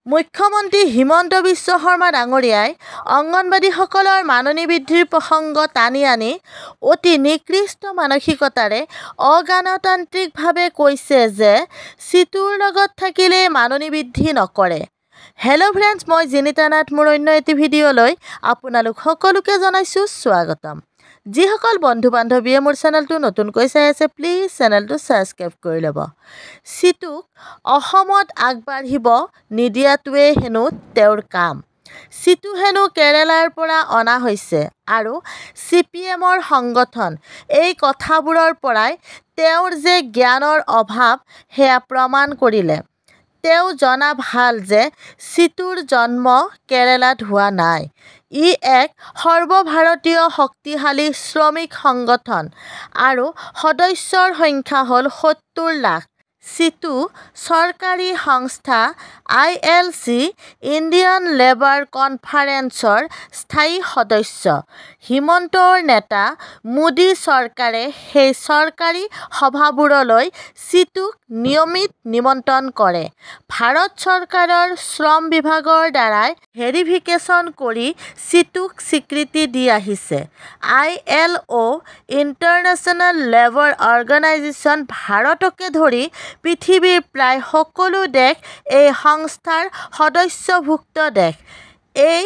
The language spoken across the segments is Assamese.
মুখ্যমন্ত্ৰী হিমন্ত বিশ্ব শৰ্মা ডাঙৰীয়াই অংগনবাড়ীসকলৰ মাননি বৃদ্ধিৰ প্ৰসংগ টানি আনি অতি নিকৃষ্ট মানসিকতাৰে অগণতান্ত্ৰিকভাৱে কৈছে যে চিটুৰ লগত থাকিলে মাননি বৃদ্ধি নকৰে। হেল্ল' ফ্ৰেণ্ডছ, মই জিনিতা নাথ। মোৰ অন্য এটি ভিডিঅ'লৈ আপোনালোক সকলোকে জনাইছোঁ স্বাগতম। যিসকল বন্ধু বান্ধৱীয়ে মোৰ চেনেলটো নতুনকৈ চাই আছে, প্লিজ চেনেলটো ছাবস্ক্ৰাইব কৰি ল'ব। চিটুক অসমত আগবাঢ়িব নিদিয়াটোৱে হেনো তেওঁৰ কাম। চিটু হেনো কেৰালাৰ পৰা অনা হৈছে আৰু CPMৰ সংগঠন। এই কথাবোৰৰ পৰাই তেওঁৰ যে জ্ঞানৰ অভাৱ সেয়া প্ৰমাণ কৰিলে। তেওঁ জনা ভাল যে চিটুৰ জন্ম কেৰালাত হোৱা নাই। ই এক সৰ্বভাৰতীয় শক্তিশালী শ্ৰমিক সংগঠন আৰু সদস্যৰ সংখ্যা হ'ল ৭০ লাখ। চিটু চৰকাৰী সংস্থা ILC ইণ্ডিয়ান লেবাৰ কনফাৰেন্সৰ স্থায়ী সদস্য। হিমন্তৰ নেতা মোদী চৰকাৰে সেই চৰকাৰী সভাবোৰলৈ চিটুক নিয়মিত নিমন্ত্ৰণ কৰে। ভাৰত চৰকাৰৰ শ্ৰম বিভাগৰ দ্বাৰাই ভেৰিফিকেশ্যন কৰি চিটুক স্বীকৃতি দি আহিছে। ILO ইণ্টাৰনেশ্যনেল লেবাৰ অৰ্গেনাইজেশ্যন ভাৰতকে ধৰি পৃথিৱীৰ প্ৰায় সকলো দেশ এই সংস্থাৰ সদস্যভুক্ত দেশ। এই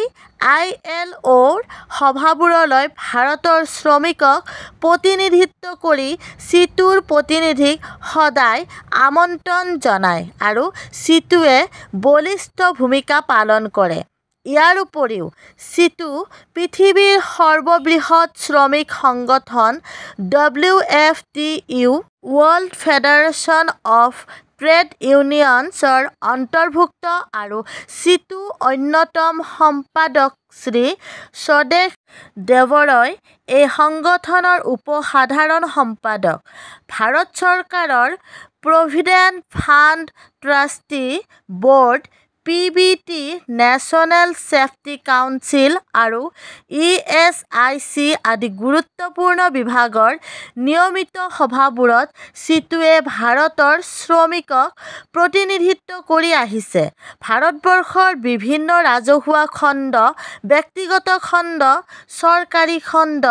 ILOৰ সভাবোৰলৈ ভাৰতৰ শ্ৰমিকক প্ৰতিনিধিত্ব কৰি চিটুৰ প্ৰতিনিধিক সদায় আমন্ত্ৰণ জনায় আৰু চিটুৱে বলিষ্ঠ ভূমিকা পালন কৰে। ইয়াৰ উপৰিও চিটু পৃথিৱীৰ সৰ্ববৃহৎ শ্ৰমিক সংগঠন WFTU world federation of trade ইউনিয়নছৰ অন্তৰ্ভুক্ত আৰু চিটু অন্যতম সম্পাদক শ্ৰী স্বদেশ দেৱৰয় এই সংগঠনৰ উপ-সাধাৰণ সম্পাদক। ভাৰত চৰকাৰৰ provident fund trustee board PBT, national safety council আৰু ESIC আদি গুৰুত্বপূৰ্ণ বিভাগৰ নিয়মিত সভাবোৰত চিটুৱে ভাৰতৰ শ্ৰমিকক প্ৰতিনিধিত্ব কৰি আহিছে। ভাৰতবৰ্ষৰ বিভিন্ন ৰাজহুৱা খণ্ড, ব্যক্তিগত খণ্ড, চৰকাৰী খণ্ড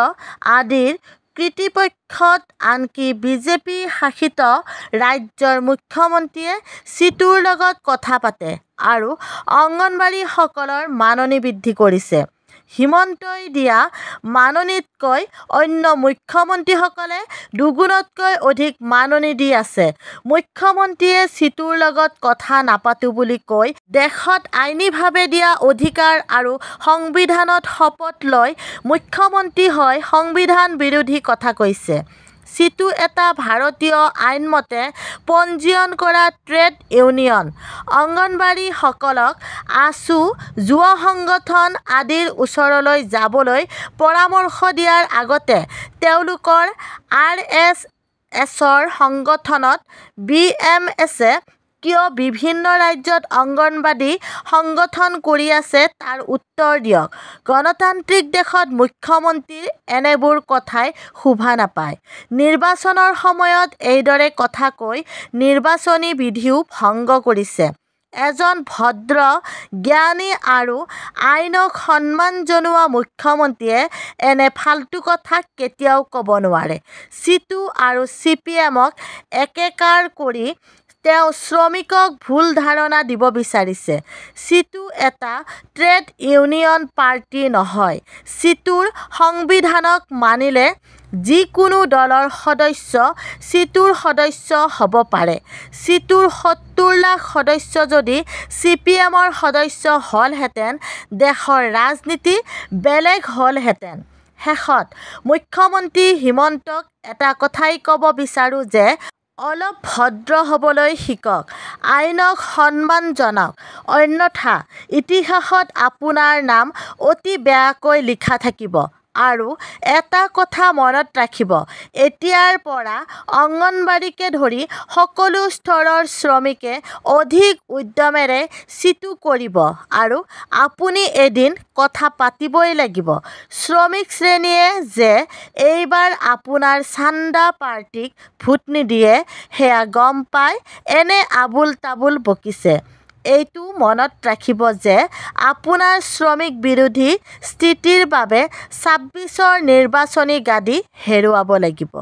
আদিৰ কৰ্তৃপক্ষত আনকি বিজেপি শাসিত ৰাজ্যৰ মুখ্যমন্ত্ৰীয়ে চিটুৰ লগত কথা পাতে আৰু অংগনবাড়ীসকলৰ মাননি বৃদ্ধি কৰিছে। হিমন্তই দিয়া মাননিতকৈ অন্য মুখ্যমন্ত্ৰীসকলে দুগুণতকৈ অধিক মাননি দি আছে। মুখ্যমন্ত্ৰীয়ে চিটুৰ লগত কথা নাপাতো বুলি কৈ দেশত আইনীভাৱে দিয়া অধিকাৰ আৰু সংবিধানত শপত লৈ মুখ্যমন্ত্ৰী হৈ সংবিধান বিৰোধী কথা কৈছে। চিটু এটা ভাৰতীয় আইনমতে পঞ্জীয়ন কৰা ট্ৰেড ইউনিয়ন। অংগনবাড়ীসকলক ASU, যুৱ সংগঠন আদিৰ ওচৰলৈ যাবলৈ পৰামৰ্শ দিয়াৰ আগতে তেওঁলোকৰ RSSৰ সংগঠনত BMSে কিয় বিভিন্ন ৰাজ্যত অংগনবাড়ী সংগঠন কৰি আছে তাৰ উত্তৰ দিয়ক। গণতান্ত্ৰিক দেশত মুখ্যমন্ত্ৰীৰ এনেবোৰ কথাই শোভা নাপায়। নিৰ্বাচনৰ সময়ত এইদৰে কথা কৈ নিৰ্বাচনী বিধিও ভংগ কৰিছে। এজন ভদ্ৰ, জ্ঞানী আৰু আইনক সন্মান জনোৱা মুখ্যমন্ত্ৰীয়ে এনে ফাল্টু কথা কেতিয়াও ক'ব নোৱাৰে। চিটু আৰু CPMক একেকাৰ কৰি তেওঁ শ্ৰমিকক ভুল ধাৰণা দিব বিচাৰিছে। চিটু এটা ট্ৰেড ইউনিয়ন পাৰ্টি নহয়। চিটুৰ সংবিধানক মানিলে যিকোনো দলৰ সদস্য চিটুৰ সদস্য হ'ব পাৰে। চিটুৰ ৭০ লাখ সদস্য যদি CPMৰ সদস্য হ'লহেঁতেন দেশৰ ৰাজনীতি বেলেগ হ'লহেঁতেন। শেষত মুখ্যমন্ত্ৰী হিমন্তক এটা কথাই ক'ব বিচাৰোঁ যে অলপ ভদ্ৰ হ'বলৈ শিকক, আইনক সন্মান জনাওক, অন্যথা ইতিহাসত আপোনাৰ নাম অতি বেয়াকৈ লিখা থাকিব। আৰু এটা কথা মনত ৰাখিব, এতিয়াৰ পৰা অংগনবাড়ীকে ধৰি সকলো স্তৰৰ শ্ৰমিকে অধিক উদ্যমেৰে চিটু কৰিব আৰু আপুনি এদিন কথা পাতিবই লাগিব। শ্ৰমিক শ্ৰেণীয়ে যে এইবাৰ আপোনাৰ চান্দা পাৰ্টিক ভোট নিদিয়ে সেয়া গম পাই এনে আবুল তাবুল বকিছে। এইটো মনত ৰাখিব যে আপোনাৰ শ্ৰমিক বিৰোধী স্থিতিৰ বাবে ২৬ৰ নিৰ্বাচনী গাদী হেৰুৱাব লাগিব।